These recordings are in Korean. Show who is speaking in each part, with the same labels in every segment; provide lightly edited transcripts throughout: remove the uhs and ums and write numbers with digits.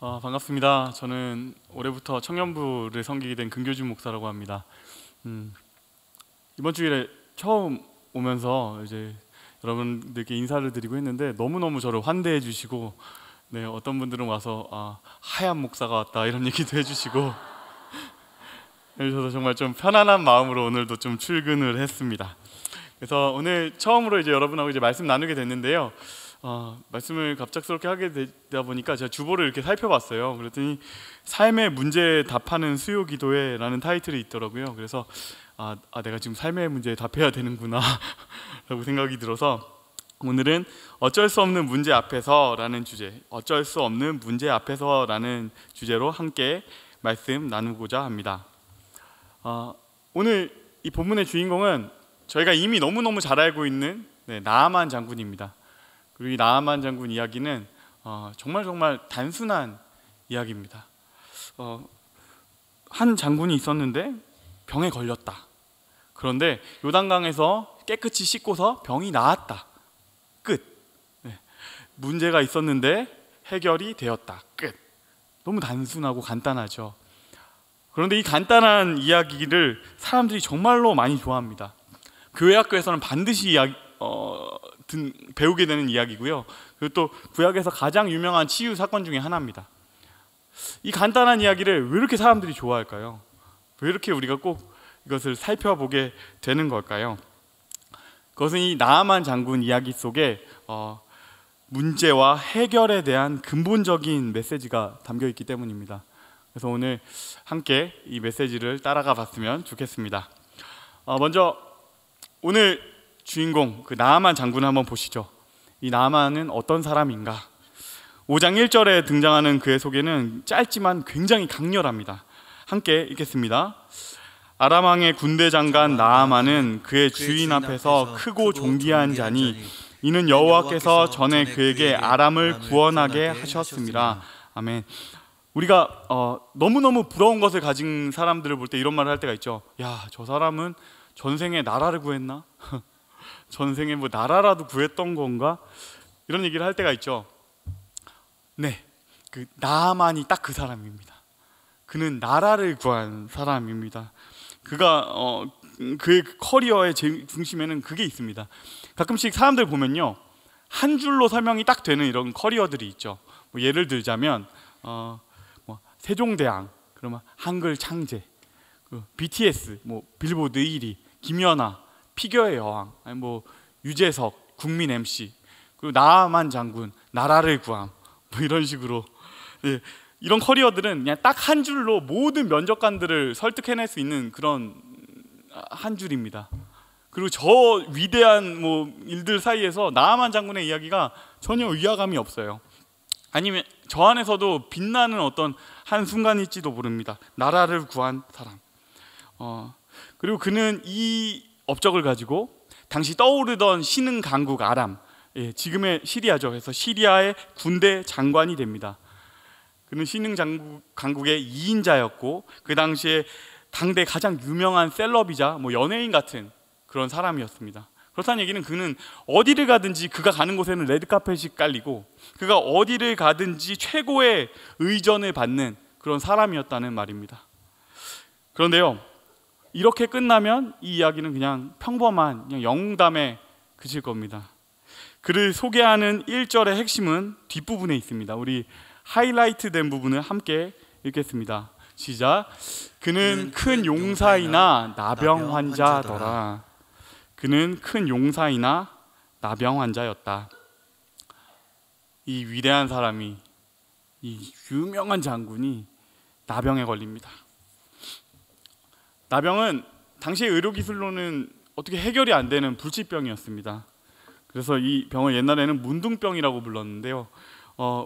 Speaker 1: 반갑습니다. 저는 올해부터 청년부를 섬기게 된 금교준 목사라고 합니다. 이번 주일에 처음 오면서 이제 여러분들께 인사를 드리고 했는데 너무너무 저를 환대해 주시고, 네, 어떤 분들은 와서 하얀 목사가 왔다 이런 얘기도 해주시고 그래서 정말 좀 편안한 마음으로 오늘도 좀 출근을 했습니다. 그래서 오늘 처음으로 이제 여러분하고 이제 말씀 나누게 됐는데요. 말씀을 갑작스럽게 하게 되다 보니까 제가 주보를 이렇게 살펴봤어요. 그랬더니 삶의 문제에 답하는 수요 기도회라는 타이틀이 있더라고요. 그래서 내가 지금 삶의 문제에 답해야 되는구나 라고 생각이 들어서 오늘은 어쩔 수 없는 문제 앞에서라는 주제, 어쩔 수 없는 문제 앞에서라는 주제로 함께 말씀 나누고자 합니다. 오늘 이 본문의 주인공은 저희가 이미 너무너무 잘 알고 있는 나아만 장군입니다. 그리고 이 나아만 장군 이야기는 정말 단순한 이야기입니다. 한 장군이 있었는데 병에 걸렸다. 그런데 요단강에서 깨끗이 씻고서 병이 나았다. 끝. 문제가 있었는데 해결이 되었다. 끝. 너무 단순하고 간단하죠. 그런데 이 간단한 이야기를 사람들이 정말로 많이 좋아합니다. 교회 학교에서는 반드시 배우게 되는 이야기고요. 그리고 또 구약에서 가장 유명한 치유 사건 중에 하나입니다. 이 간단한 이야기를 왜 이렇게 사람들이 좋아할까요? 왜 이렇게 우리가 꼭 이것을 살펴보게 되는 걸까요? 그것은 이 나아만 장군 이야기 속에 문제와 해결에 대한 근본적인 메시지가 담겨 있기 때문입니다. 그래서 오늘 함께 이 메시지를 따라가 봤으면 좋겠습니다. 먼저 오늘 주인공 그 나아만 장군을 한번 보시죠. 이 나아만은 어떤 사람인가? 5장 1절에 등장하는 그의 소개는 짧지만 굉장히 강렬합니다. 함께 읽겠습니다. 아람 왕의 군대 장관 나아만은 그의 주인 앞에서 크고 존귀한 자니 이는 여호와께서 전에 그에게 아람을 구원하게 하셨습니다. 아멘. 우리가 너무너무 부러운 것을 가진 사람들을 볼 때 이런 말을 할 때가 있죠. 야, 저 사람은 전생에 나라를 구했나? 전생에 뭐 나라라도 구했던 건가? 이런 얘기를 할 때가 있죠. 네, 그 나아만이 딱 그 사람입니다. 그는 나라를 구한 사람입니다. 그가 그의 커리어의 중심에는 그게 있습니다. 가끔씩 사람들 보면요, 한 줄로 설명이 딱 되는 이런 커리어들이 있죠. 뭐 예를 들자면 세종대왕, 그러면 한글 창제, BTS, 빌보드 1위, 김연아, 피겨의 여왕, 아니 유재석, 국민 MC, 그리고 나아만 장군, 나라를 구함, 이런 식으로 이런 커리어들은 그냥 딱 한 줄로 모든 면접관들을 설득해낼 수 있는 그런 한 줄입니다. 그리고 저 위대한 일들 사이에서 나아만 장군의 이야기가 전혀 위화감이 없어요. 아니면 저 안에서도 빛나는 어떤 한 순간일지도 모릅니다. 나라를 구한 사람. 그리고 그는 이 업적을 가지고 당시 떠오르던 신흥 강국 아람, 지금의 시리아죠. 그래서 시리아의 군대 장관이 됩니다. 그는 신흥 강국의 2인자였고 그 당시에 당대 가장 유명한 셀럽이자 연예인 같은 그런 사람이었습니다. 그렇다는 얘기는 그는 어디를 가든지 그가 가는 곳에는 레드카펫이 깔리고 그가 어디를 가든지 최고의 의전을 받는 그런 사람이었다는 말입니다. 그런데요, 이렇게 끝나면 이 이야기는 그냥 평범한 영웅담에 그칠 겁니다. 그를 소개하는 1절의 핵심은 뒷부분에 있습니다. 우리 하이라이트 된 부분을 함께 읽겠습니다. 시작. 그는 큰 용사이나 나병 환자더라. 그는 큰 용사이나 나병 환자였다. 이 위대한 사람이, 이 유명한 장군이 나병에 걸립니다. 나병은 당시의 의료기술로는 어떻게 해결이 안 되는 불치병이었습니다. 그래서 이 병을 옛날에는 문둥병이라고 불렀는데요,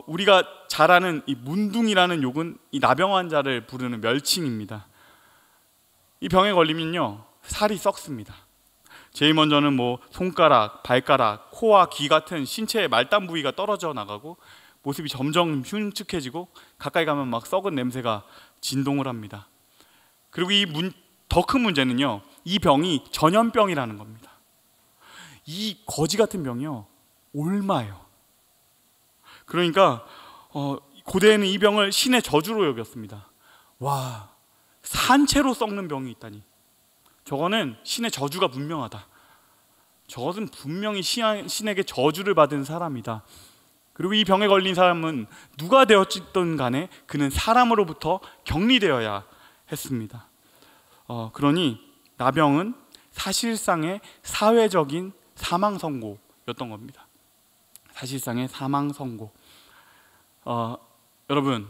Speaker 1: 우리가 잘 아는 이 문둥이라는 욕은 이 나병 환자를 부르는 멸칭입니다. 이 병에 걸리면요, 살이 썩습니다. 제일 먼저는 손가락, 발가락, 코와 귀 같은 신체의 말단 부위가 떨어져 나가고 모습이 점점 흉측해지고 가까이 가면 막 썩은 냄새가 진동을 합니다. 그리고 더 큰 문제는요, 이 병이 전염병이라는 겁니다. 이 거지 같은 병이요, 옮아요. 그러니까 고대에는 이 병을 신의 저주로 여겼습니다. 와, 산채로 썩는 병이 있다니. 저거는 신의 저주가 분명하다. 저것은 분명히 신에게 저주를 받은 사람이다. 그리고 이 병에 걸린 사람은 누가 되었든 간에 그는 사람으로부터 격리되어야 했습니다. 그러니 나병은 사실상의 사회적인 사망 선고였던 겁니다. 사실상의 사망 선고. 여러분,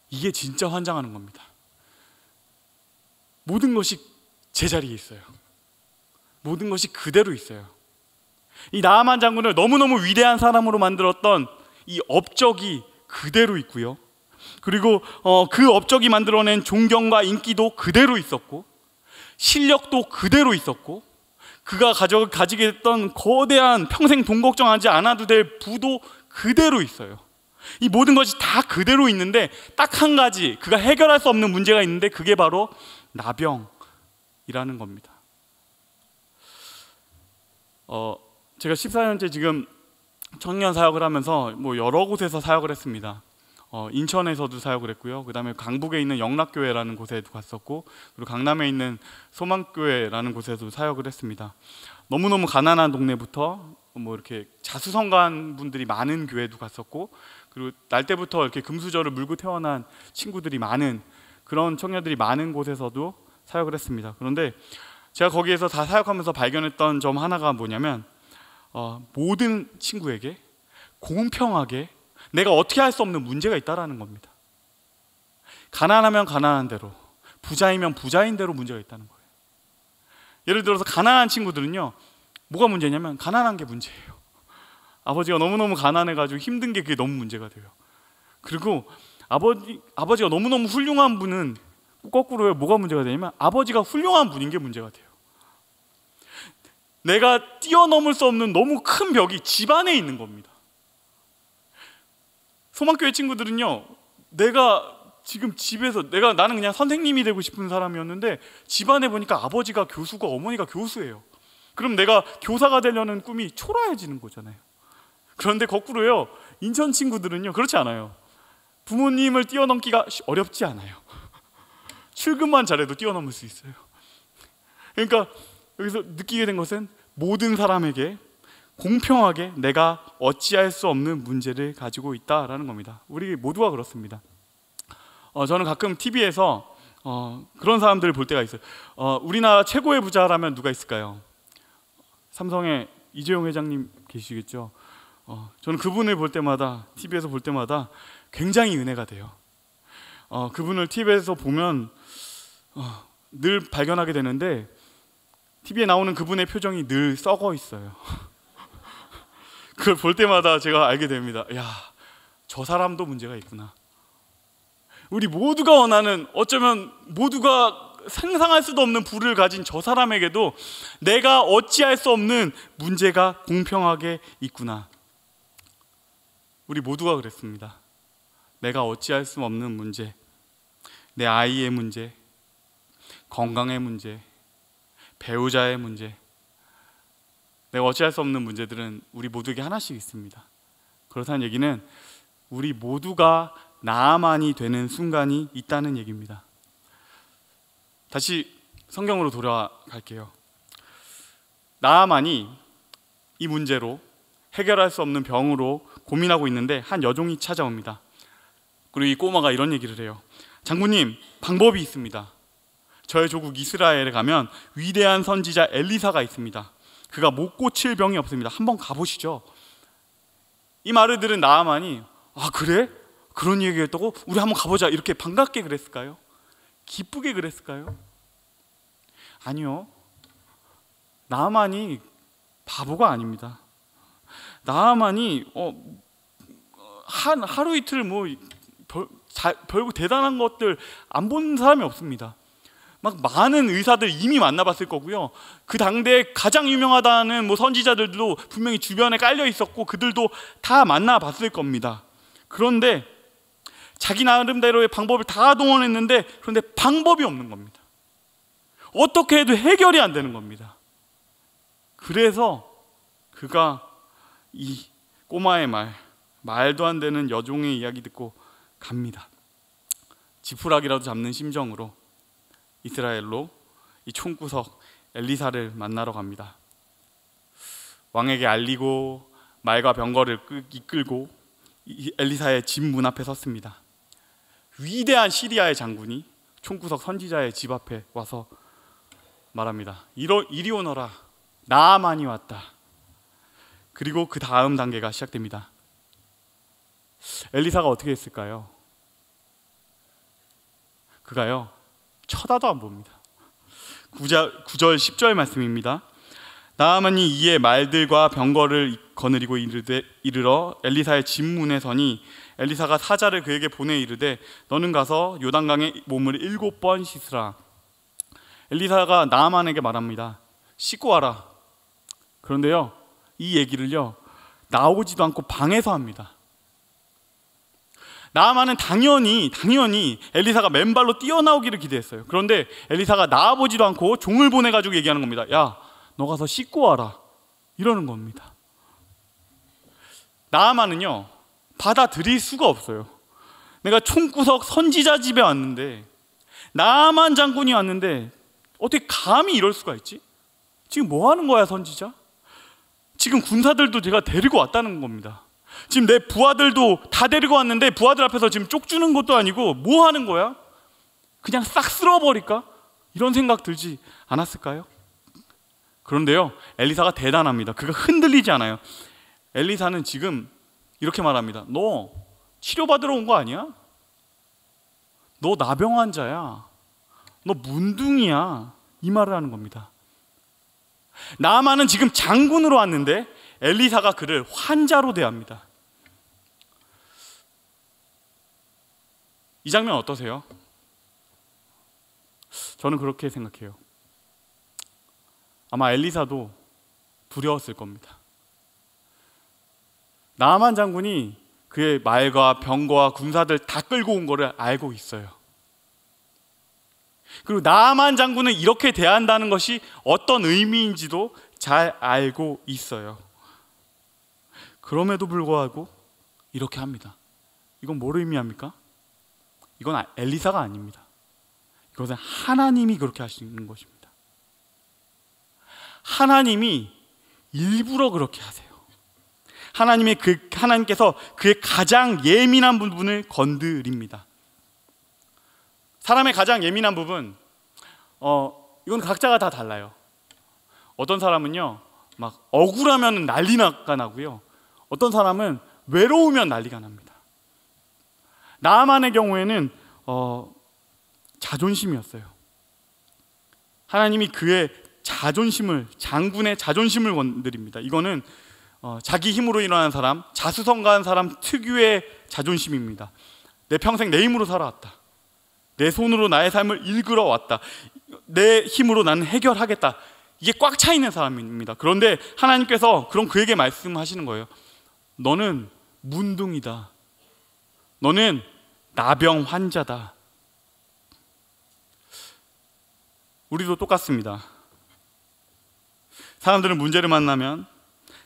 Speaker 1: 이게 진짜 환장하는 겁니다. 모든 것이 제자리에 있어요. 모든 것이 그대로 있어요. 이 나아만 장군을 너무너무 위대한 사람으로 만들었던 이 업적이 그대로 있고요. 그리고 그 업적이 만들어낸 존경과 인기도 그대로 있었고, 실력도 그대로 있었고, 그가 가지게 됐던 거대한 평생 돈 걱정하지 않아도 될 부도 그대로 있어요. 이 모든 것이 다 그대로 있는데 딱 한 가지, 그가 해결할 수 없는 문제가 있는데 그게 바로 나병이라는 겁니다. 제가 14년째 지금 청년 사역을 하면서 여러 곳에서 사역을 했습니다. 인천에서도 사역을 했고요. 그 다음에 강북에 있는 영락교회라는 곳에도 갔었고, 그리고 강남에 있는 소망교회라는 곳에도 사역을 했습니다. 너무너무 가난한 동네부터 이렇게 자수성가한 분들이 많은 교회도 갔었고, 그리고 날 때부터 이렇게 금수저를 물고 태어난 친구들이 많은, 그런 청년들이 많은 곳에서도 사역을 했습니다. 그런데 제가 거기에서 다 사역하면서 발견했던 점 하나가 뭐냐면, 모든 친구에게 공평하게 내가 어떻게 할 수 없는 문제가 있다라는 겁니다. 가난하면 가난한 대로, 부자이면 부자인 대로 문제가 있다는 거예요. 예를 들어서 가난한 친구들은요, 뭐가 문제냐면 가난한 게 문제예요. 아버지가 너무너무 가난해가지고 힘든 게 그게 너무 문제가 돼요. 그리고 아버지가 너무너무 훌륭한 분은 거꾸로 뭐가 문제가 되냐면 아버지가 훌륭한 분인 게 문제가 돼요. 내가 뛰어넘을 수 없는 너무 큰 벽이 집안에 있는 겁니다. 소망교회 친구들은요, 내가 지금 집에서 나는 그냥 선생님이 되고 싶은 사람이었는데 집안에 보니까 아버지가 교수고 어머니가 교수예요. 그럼 내가 교사가 되려는 꿈이 초라해지는 거잖아요. 그런데 거꾸로요, 인천 친구들은요 그렇지 않아요. 부모님을 뛰어넘기가 어렵지 않아요. 출근만 잘해도 뛰어넘을 수 있어요. 그러니까 여기서 느끼게 된 것은 모든 사람에게 공평하게 내가 어찌할 수 없는 문제를 가지고 있다라는 겁니다. 우리 모두가 그렇습니다. 저는 가끔 TV에서 그런 사람들을 볼 때가 있어요. 우리나라 최고의 부자라면 누가 있을까요? 삼성의 이재용 회장님 계시겠죠. 저는 그분을 볼 때마다, TV에서 볼 때마다 굉장히 은혜가 돼요. 그분을 TV에서 보면 늘 발견하게 되는데, TV에 나오는 그분의 표정이 늘 썩어 있어요. 그걸 볼 때마다 제가 알게 됩니다. 야, 저 사람도 문제가 있구나. 우리 모두가 원하는, 어쩌면 모두가 상상할 수도 없는 부를 가진 저 사람에게도 내가 어찌할 수 없는 문제가 공평하게 있구나. 우리 모두가 그랬습니다. 내가 어찌할 수 없는 문제, 내 아이의 문제, 건강의 문제, 배우자의 문제, 내가 어찌할 수 없는 문제들은 우리 모두에게 하나씩 있습니다. 그렇다는 얘기는 우리 모두가 나만이 되는 순간이 있다는 얘기입니다. 다시 성경으로 돌아갈게요. 나만이 이 문제로, 해결할 수 없는 병으로 고민하고 있는데 한 여종이 찾아옵니다. 그리고 이 꼬마가 이런 얘기를 해요. 장군님, 방법이 있습니다. 저의 조국 이스라엘에 가면 위대한 선지자 엘리사가 있습니다. 그가 못 고칠 병이 없습니다. 한번 가보시죠. 이 말을 들은 나아만이, 아 그래? 그런 얘기했다고? 우리 한번 가보자. 이렇게 반갑게 그랬을까요? 기쁘게 그랬을까요? 아니요. 나아만이 바보가 아닙니다. 나아만이 하루 이틀 별거 대단한 것들 안 본 사람이 없습니다. 막 많은 의사들 이미 만나봤을 거고요. 그 당대에 가장 유명하다는 선지자들도 분명히 주변에 깔려 있었고 그들도 다 만나봤을 겁니다. 그런데 자기 나름대로의 방법을 다 동원했는데, 그런데 방법이 없는 겁니다. 어떻게 해도 해결이 안 되는 겁니다. 그래서 그가 이 꼬마의 말, 말도 안 되는 여종의 이야기 듣고 갑니다. 지푸라기라도 잡는 심정으로 이스라엘로 이 총구석 엘리사를 만나러 갑니다. 왕에게 알리고 말과 병거를 이끌고 엘리사의 집 문 앞에 섰습니다. 위대한 시리아의 장군이 총구석 선지자의 집 앞에 와서 말합니다. 이리 오너라, 나아만이 왔다. 그리고 그 다음 단계가 시작됩니다. 엘리사가 어떻게 했을까요? 그가요, 쳐다도 안 봅니다. 9절 10절 말씀입니다. 나아만이 이에 말들과 병거를 거느리고 이르러 엘리사의 집 문에 서니 엘리사가 사자를 그에게 보내 이르되 너는 가서 요단강에 몸을 7번 씻으라. 엘리사가 나아만에게 말합니다. 씻고 와라. 그런데요, 이 얘기를요 나오지도 않고 방에서 합니다. 나아만은 당연히 엘리사가 맨발로 뛰어나오기를 기대했어요. 그런데 엘리사가 나와보지도 않고 종을 보내가지고 얘기하는 겁니다. 야, 너 가서 씻고 와라, 이러는 겁니다. 나아만은요 받아들일 수가 없어요. 내가 총구석 선지자 집에 왔는데, 나아만 장군이 왔는데 어떻게 감히 이럴 수가 있지? 지금 뭐 하는 거야 선지자? 지금 군사들도 제가 데리고 왔다는 겁니다. 지금 내 부하들도 다 데리고 왔는데 부하들 앞에서 지금 쪽주는 것도 아니고 뭐 하는 거야? 그냥 싹 쓸어버릴까? 이런 생각 들지 않았을까요? 그런데요, 엘리사가 대단합니다. 그가 흔들리지 않아요. 엘리사는 지금 이렇게 말합니다. 너 치료받으러 온 거 아니야? 너 나병 환자야. 너 문둥이야. 이 말을 하는 겁니다. 나아만은 지금 장군으로 왔는데 엘리사가 그를 환자로 대합니다. 이 장면 어떠세요? 저는 그렇게 생각해요. 아마 엘리사도 두려웠을 겁니다. 나아만 장군이 그의 말과 병거와 군사들 다 끌고 온 거를 알고 있어요. 그리고 나아만 장군을 이렇게 대한다는 것이 어떤 의미인지도 잘 알고 있어요. 그럼에도 불구하고 이렇게 합니다. 이건 뭘 의미합니까? 이건 엘리사가 아닙니다. 이것은 하나님이 그렇게 하시는 것입니다. 하나님이 일부러 그렇게 하세요. 하나님께서 그의 가장 예민한 부분을 건드립니다. 사람의 가장 예민한 부분, 이건 각자가 다 달라요. 어떤 사람은요, 막 억울하면 난리가 나고요. 어떤 사람은 외로우면 난리가 납니다. 나아만의 경우에는 자존심이었어요. 하나님이 그의 장군의 자존심을 건드립니다. 이거는 자기 힘으로 일어난 사람, 자수성가한 사람 특유의 자존심입니다. 내 평생 내 힘으로 살아왔다. 내 손으로 나의 삶을 이끌어 왔다. 내 힘으로 나는 해결하겠다. 이게 꽉 차 있는 사람입니다. 그런데 하나님께서 그럼 그에게 말씀하시는 거예요. 너는 문둥이다. 너는 나병 환자다. 우리도 똑같습니다. 사람들은 문제를 만나면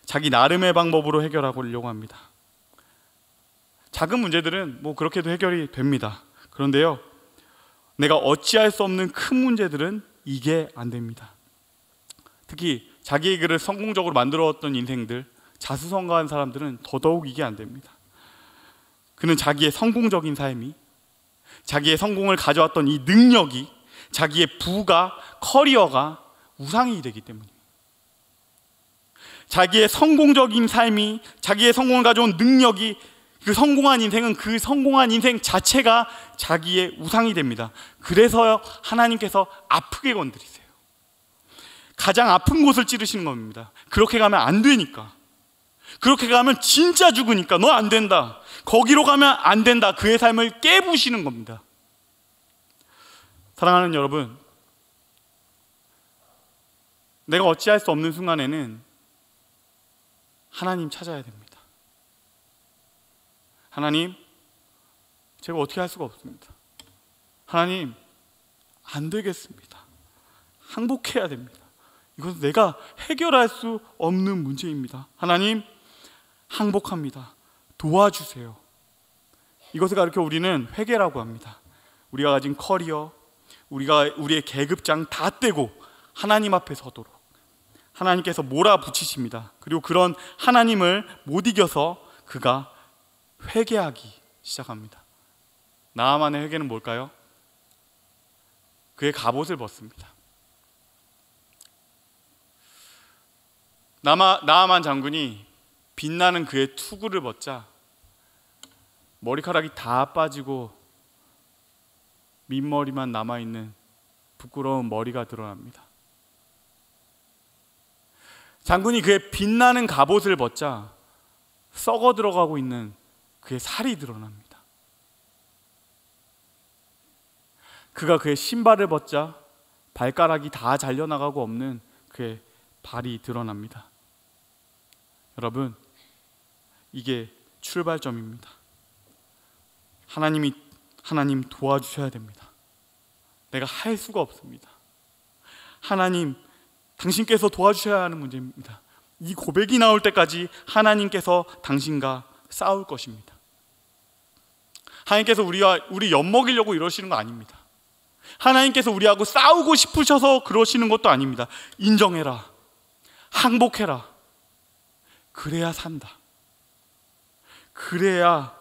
Speaker 1: 자기 나름의 방법으로 해결하려고 합니다. 작은 문제들은 뭐 그렇게도 해결이 됩니다. 그런데요, 내가 어찌할 수 없는 큰 문제들은 이게 안 됩니다. 특히 자기의 길을 성공적으로 만들어왔던 인생들, 자수성가한 사람들은 더더욱 이게 안 됩니다. 그는 자기의 성공적인 삶이, 자기의 성공을 가져왔던 이 능력이, 자기의 부가, 커리어가 우상이 되기 때문입니다. 자기의 성공적인 삶이, 자기의 성공을 가져온 능력이, 그 성공한 인생은 그 성공한 인생 자체가 자기의 우상이 됩니다. 그래서 하나님께서 아프게 건드리세요. 가장 아픈 곳을 찌르시는 겁니다. 그렇게 가면 안 되니까. 그렇게 가면 진짜 죽으니까 너 안 된다. 거기로 가면 안 된다. 그의 삶을 깨부시는 겁니다. 사랑하는 여러분, 내가 어찌할 수 없는 순간에는 하나님 찾아야 됩니다. 하나님, 제가 어떻게 할 수가 없습니다. 하나님, 안 되겠습니다. 항복해야 됩니다. 이것은 내가 해결할 수 없는 문제입니다. 하나님, 항복합니다. 도와주세요. 이것을 가르쳐 우리는 회개라고 합니다. 우리가 가진 커리어, 우리의 계급장 다 떼고 하나님 앞에 서도록 하나님께서 몰아붙이십니다. 그리고 그런 하나님을 못 이겨서 그가 회개하기 시작합니다. 나아만의 회개는 뭘까요? 그의 갑옷을 벗습니다. 나아만 장군이 빛나는 그의 투구를 벗자 머리카락이 다 빠지고 민머리만 남아있는 부끄러운 머리가 드러납니다. 장군이 그의 빛나는 갑옷을 벗자 썩어 들어가고 있는 그의 살이 드러납니다. 그가 그의 신발을 벗자 발가락이 다 잘려나가고 없는 그의 발이 드러납니다. 여러분, 이게 출발점입니다. 하나님 도와주셔야 됩니다. 내가 할 수가 없습니다. 하나님, 당신께서 도와주셔야 하는 문제입니다. 이 고백이 나올 때까지 하나님께서 당신과 싸울 것입니다. 하나님께서 우리 엿먹이려고 이러시는 거 아닙니다. 하나님께서 우리하고 싸우고 싶으셔서 그러시는 것도 아닙니다. 인정해라, 항복해라, 그래야 산다. 그래야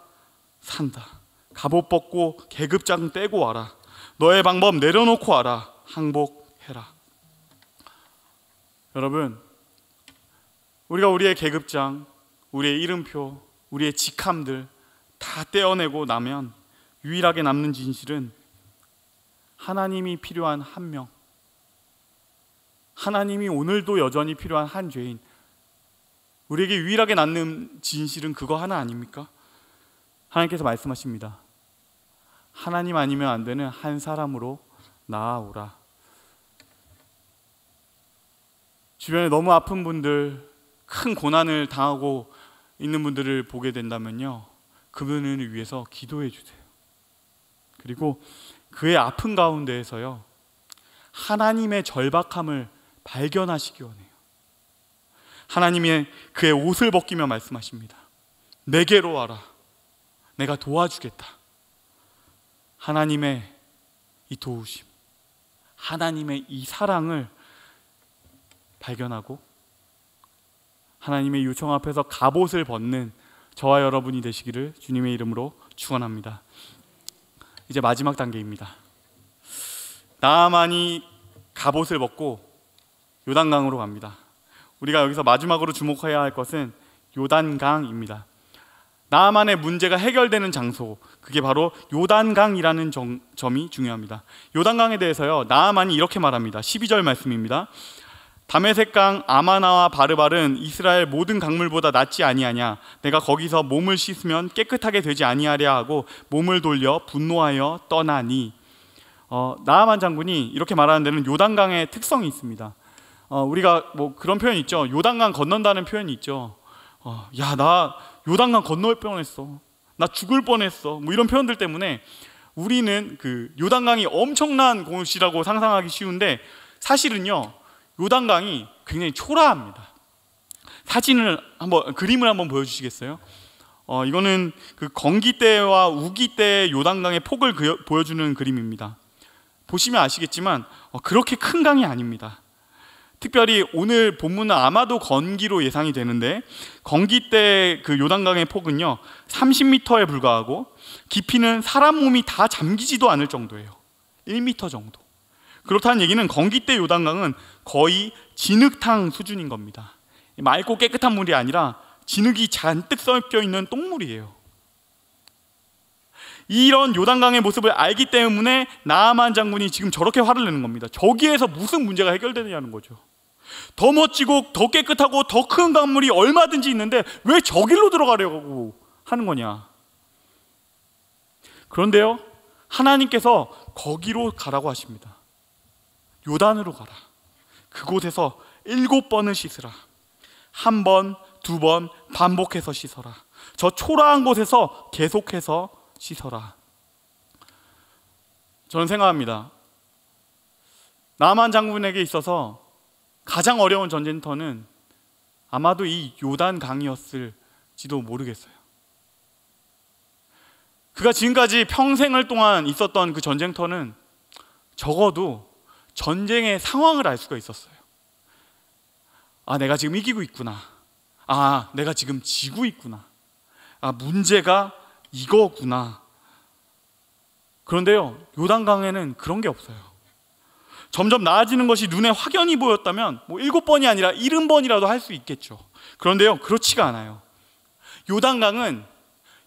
Speaker 1: 산다. 갑옷 벗고 계급장 떼고 와라. 너의 방법 내려놓고 와라. 항복해라. 여러분, 우리가 우리의 계급장, 우리의 이름표, 우리의 직함들 다 떼어내고 나면 유일하게 남는 진실은 하나님이 필요한 한 명, 하나님이 오늘도 여전히 필요한 한 죄인, 우리에게 유일하게 남는 진실은 그거 하나 아닙니까? 하나님께서 말씀하십니다. 하나님 아니면 안 되는 한 사람으로 나아오라. 주변에 너무 아픈 분들, 큰 고난을 당하고 있는 분들을 보게 된다면요, 그분을 위해서 기도해 주세요. 그리고 그의 아픈 가운데에서요, 하나님의 절박함을 발견하시기 원해요. 하나님의 그의 옷을 벗기며 말씀하십니다. 내게로 와라. 내가 도와주겠다. 하나님의 이 도우심, 하나님의 이 사랑을 발견하고 하나님의 요청 앞에서 갑옷을 벗는 저와 여러분이 되시기를 주님의 이름으로 축원합니다. 이제 마지막 단계입니다. 나아만이 갑옷을 벗고 요단강으로 갑니다. 우리가 여기서 마지막으로 주목해야 할 것은 요단강입니다. 나아만의 문제가 해결되는 장소, 그게 바로 요단강이라는 점이 중요합니다. 요단강에 대해서요, 나아만이 이렇게 말합니다. 12절 말씀입니다. 다메섹강 아마나와 바르발은 이스라엘 모든 강물보다 낫지 아니하냐. 내가 거기서 몸을 씻으면 깨끗하게 되지 아니하랴 하고 몸을 돌려 분노하여 떠나니. 나아만 장군이 이렇게 말하는 데는 요단강의 특성이 있습니다. 우리가 뭐 그런 표현이 있죠. 요단강 건넌다는 표현이 있죠. 야, 나 요단강 건널 뻔했어. 나 죽을 뻔했어. 뭐 이런 표현들 때문에 우리는 그 요단강이 엄청난 곳이라고 상상하기 쉬운데 사실은요, 요단강이 굉장히 초라합니다. 그림을 한번 보여주시겠어요? 이거는 그 건기 때와 우기 때의 요단강의 폭을 보여주는 그림입니다. 보시면 아시겠지만 그렇게 큰 강이 아닙니다. 특별히 오늘 본문은 아마도 건기로 예상이 되는데, 건기 때 그 요단강의 폭은요 30m에 불과하고 깊이는 사람 몸이 다 잠기지도 않을 정도예요. 1m 정도. 그렇다는 얘기는 건기 때 요단강은 거의 진흙탕 수준인 겁니다. 맑고 깨끗한 물이 아니라 진흙이 잔뜩 섞여 있는 똥물이에요. 이런 요단강의 모습을 알기 때문에 나아만 장군이 지금 저렇게 화를 내는 겁니다. 저기에서 무슨 문제가 해결되느냐는 거죠. 더 멋지고 더 깨끗하고 더 큰 강물이 얼마든지 있는데 왜 저길로 들어가려고 하는 거냐. 그런데요, 하나님께서 거기로 가라고 하십니다. 요단으로 가라. 그곳에서 7번을 씻으라. 1번, 2번 반복해서 씻어라. 저 초라한 곳에서 계속해서 씻어라. 저는 생각합니다. 나아만 장군에게 있어서 가장 어려운 전쟁터는 아마도 이 요단강이었을지도 모르겠어요. 그가 지금까지 평생을 동안 있었던 그 전쟁터는 적어도 전쟁의 상황을 알 수가 있었어요. 아, 내가 지금 이기고 있구나. 아, 내가 지금 지고 있구나. 아, 문제가 이거구나. 그런데요, 요단강에는 그런 게 없어요. 점점 나아지는 것이 눈에 확연히 보였다면 7번이 아니라 70번이라도 할 수 있겠죠. 그런데요, 그렇지가 않아요. 요단강은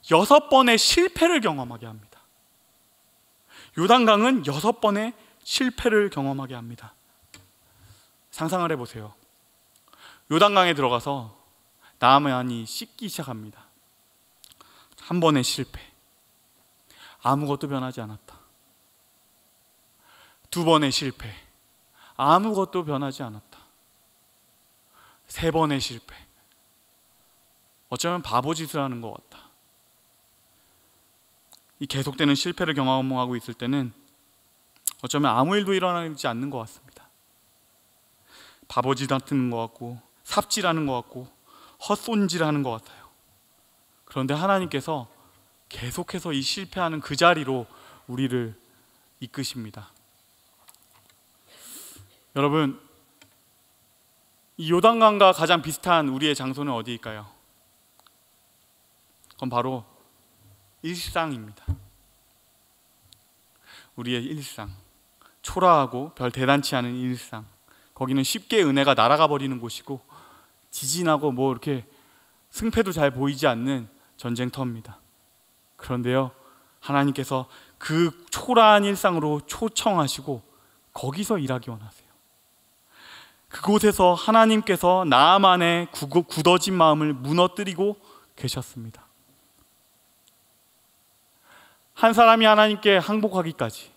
Speaker 1: 6번의 실패를 경험하게 합니다. 요단강은 6번의 실패를 경험하게 합니다. 상상을 해보세요. 요단강에 들어가서 나아만이 씻기 시작합니다. 한 번의 실패, 아무것도 변하지 않았다. 2번의 실패, 아무것도 변하지 않았다. 3번의 실패, 어쩌면 바보짓을 하는 것 같다. 이 계속되는 실패를 경험하고 있을 때는 어쩌면 아무 일도 일어나지 않는 것 같습니다. 바보짓 하는 것 같고, 삽질하는 것 같고, 헛손질하는 것 같아요. 그런데 하나님께서 계속해서 이 실패하는 그 자리로 우리를 이끄십니다. 여러분, 이 요단강과 가장 비슷한 우리의 장소는 어디일까요? 그건 바로 일상입니다. 우리의 일상, 초라하고 별 대단치 않은 일상, 거기는 쉽게 은혜가 날아가 버리는 곳이고 지진하고 이렇게 승패도 잘 보이지 않는 전쟁터입니다. 그런데요, 하나님께서 그 초라한 일상으로 초청하시고 거기서 일하기 원하세요. 그곳에서 하나님께서 나아만의 굳어진 마음을 무너뜨리고 계셨습니다. 한 사람이 하나님께 항복하기까지,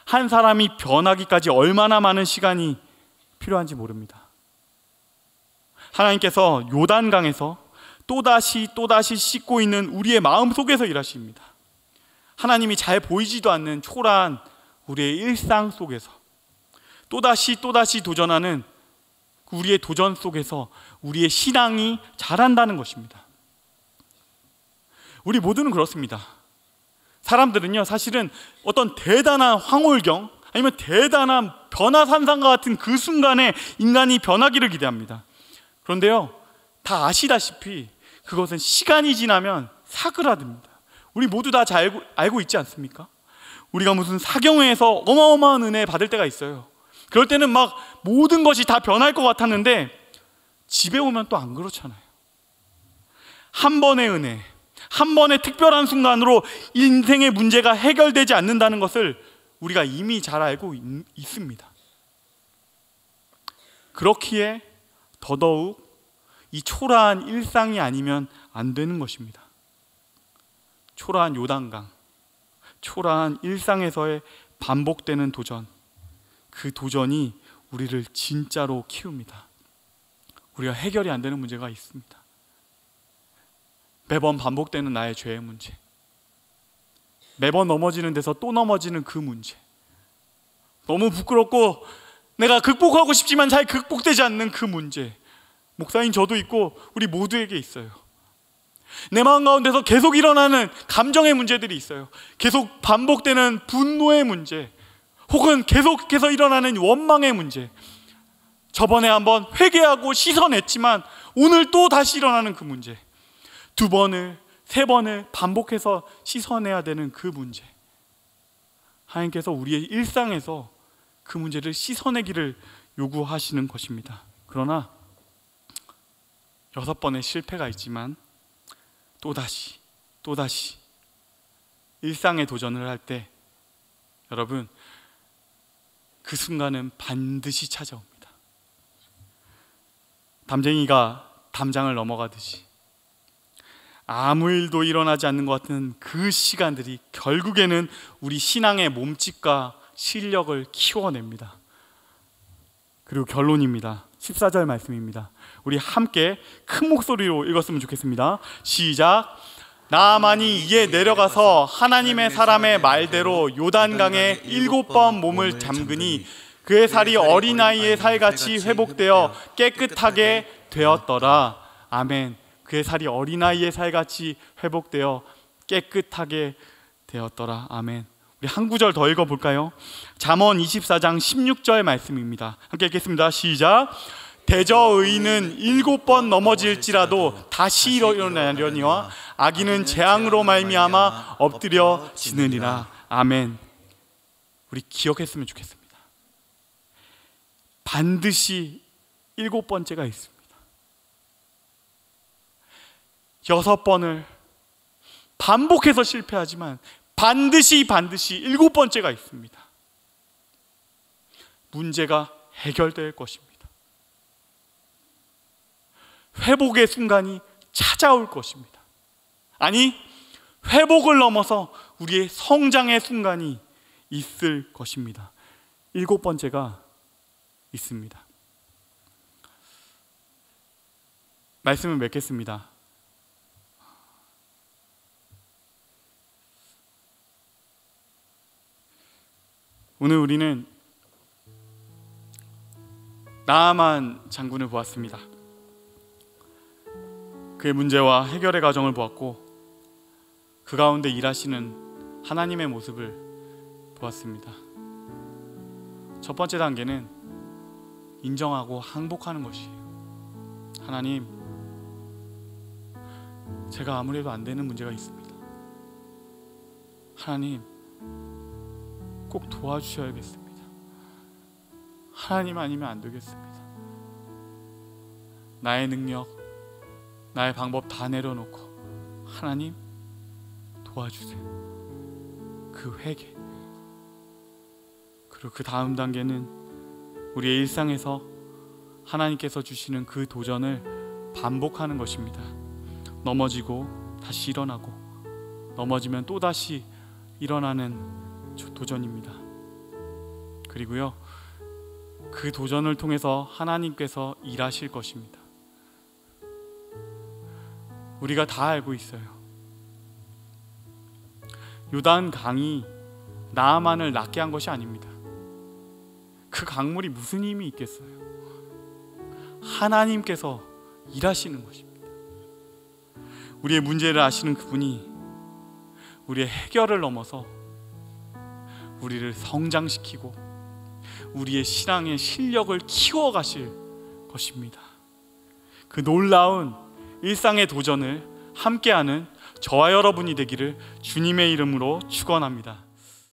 Speaker 1: 한 사람이 변하기까지 얼마나 많은 시간이 필요한지 모릅니다. 하나님께서 요단강에서 또다시 씻고 있는 우리의 마음 속에서 일하십니다. 하나님이 잘 보이지도 않는 초라한 우리의 일상 속에서 또다시 도전하는 우리의 도전 속에서 우리의 신앙이 자란다는 것입니다. 우리 모두는 그렇습니다. 사람들은요, 사실은 어떤 대단한 황홀경 아니면 대단한 변화산상과 같은 그 순간에 인간이 변하기를 기대합니다. 그런데요, 다 아시다시피 그것은 시간이 지나면 사그라듭니다. 우리 모두 다 잘 알고 있지 않습니까? 우리가 무슨 사경회에서 어마어마한 은혜 받을 때가 있어요. 그럴 때는 막 모든 것이 다 변할 것 같았는데 집에 오면 또 안 그렇잖아요. 한 번의 은혜, 한 번의 특별한 순간으로 인생의 문제가 해결되지 않는다는 것을 우리가 이미 잘 알고 있습니다. 그렇기에 더더욱 이 초라한 일상이 아니면 안 되는 것입니다. 초라한 요단강, 초라한 일상에서의 반복되는 도전, 그 도전이 우리를 진짜로 키웁니다. 우리가 해결이 안 되는 문제가 있습니다. 매번 반복되는 나의 죄의 문제, 매번 넘어지는 데서 또 넘어지는 그 문제, 너무 부끄럽고 내가 극복하고 싶지만 잘 극복되지 않는 그 문제, 목사인 저도 있고 우리 모두에게 있어요. 내 마음 가운데서 계속 일어나는 감정의 문제들이 있어요. 계속 반복되는 분노의 문제, 혹은 계속해서 일어나는 원망의 문제. 저번에 한번 회개하고 씻어냈지만 오늘 또 다시 일어나는 그 문제, 2번을 3번을 반복해서 씻어내야 되는 그 문제. 하나님께서 우리의 일상에서 그 문제를 씻어내기를 요구하시는 것입니다. 그러나 6번의 실패가 있지만 또다시 일상의 도전을 할 때 여러분, 그 순간은 반드시 찾아옵니다. 담쟁이가 담장을 넘어가듯이 아무 일도 일어나지 않는 것 같은 그 시간들이 결국에는 우리 신앙의 몸집과 실력을 키워냅니다. 그리고 결론입니다. 14절 말씀입니다. 우리 함께 큰 목소리로 읽었으면 좋겠습니다. 시작. 나아만이 이에 내려가서 하나님의 사람의 말대로 요단강에 7번 몸을 잠그니 그의 살이 어린아이의 살같이 회복되어 깨끗하게 되었더라. 아멘. 그의 살이 어린아이의 살같이 회복되어 깨끗하게 되었더라. 아멘. 우리 한 구절 더 읽어볼까요? 잠언 24장 16절 말씀입니다. 함께 읽겠습니다. 시작. 대저 의인은 7번 넘어질지라도 다시 일어나려니와 악인은 재앙으로 말미암아 엎드려지느니라. 아멘. 우리 기억했으면 좋겠습니다. 반드시 7번째가 있습니다. 6번을 반복해서 실패하지만 반드시 7번째가 있습니다. 문제가 해결될 것입니다. 회복의 순간이 찾아올 것입니다. 아니, 회복을 넘어서 우리의 성장의 순간이 있을 것입니다. 7번째가 있습니다. 말씀을 맺겠습니다. 오늘 우리는 나아만 장군을 보았습니다. 그의 문제와 해결의 과정을 보았고 그 가운데 일하시는 하나님의 모습을 보았습니다. 첫 번째 단계는 인정하고 항복하는 것이에요. 하나님, 제가 아무래도 안 되는 문제가 있습니다. 하나님, 꼭 도와주셔야겠습니다. 하나님 아니면 안 되겠습니다. 나의 능력, 나의 방법 다 내려놓고 하나님 도와주세요. 그 회개. 그리고 그 다음 단계는 우리의 일상에서 하나님께서 주시는 그 도전을 반복하는 것입니다. 넘어지고 다시 일어나고 넘어지면 또다시 일어나는 도전입니다. 그리고요, 그 도전을 통해서 하나님께서 일하실 것입니다. 우리가 다 알고 있어요. 요단 강이 나아만을 낫게 한 것이 아닙니다. 그 강물이 무슨 힘이 있겠어요? 하나님께서 일하시는 것입니다. 우리의 문제를 아시는 그분이 우리의 해결을 넘어서 우리를 성장시키고 우리의 신앙의 실력을 키워가실 것입니다. 그 놀라운 일상의 도전을 함께하는 저와 여러분이 되기를 주님의 이름으로 축원합니다.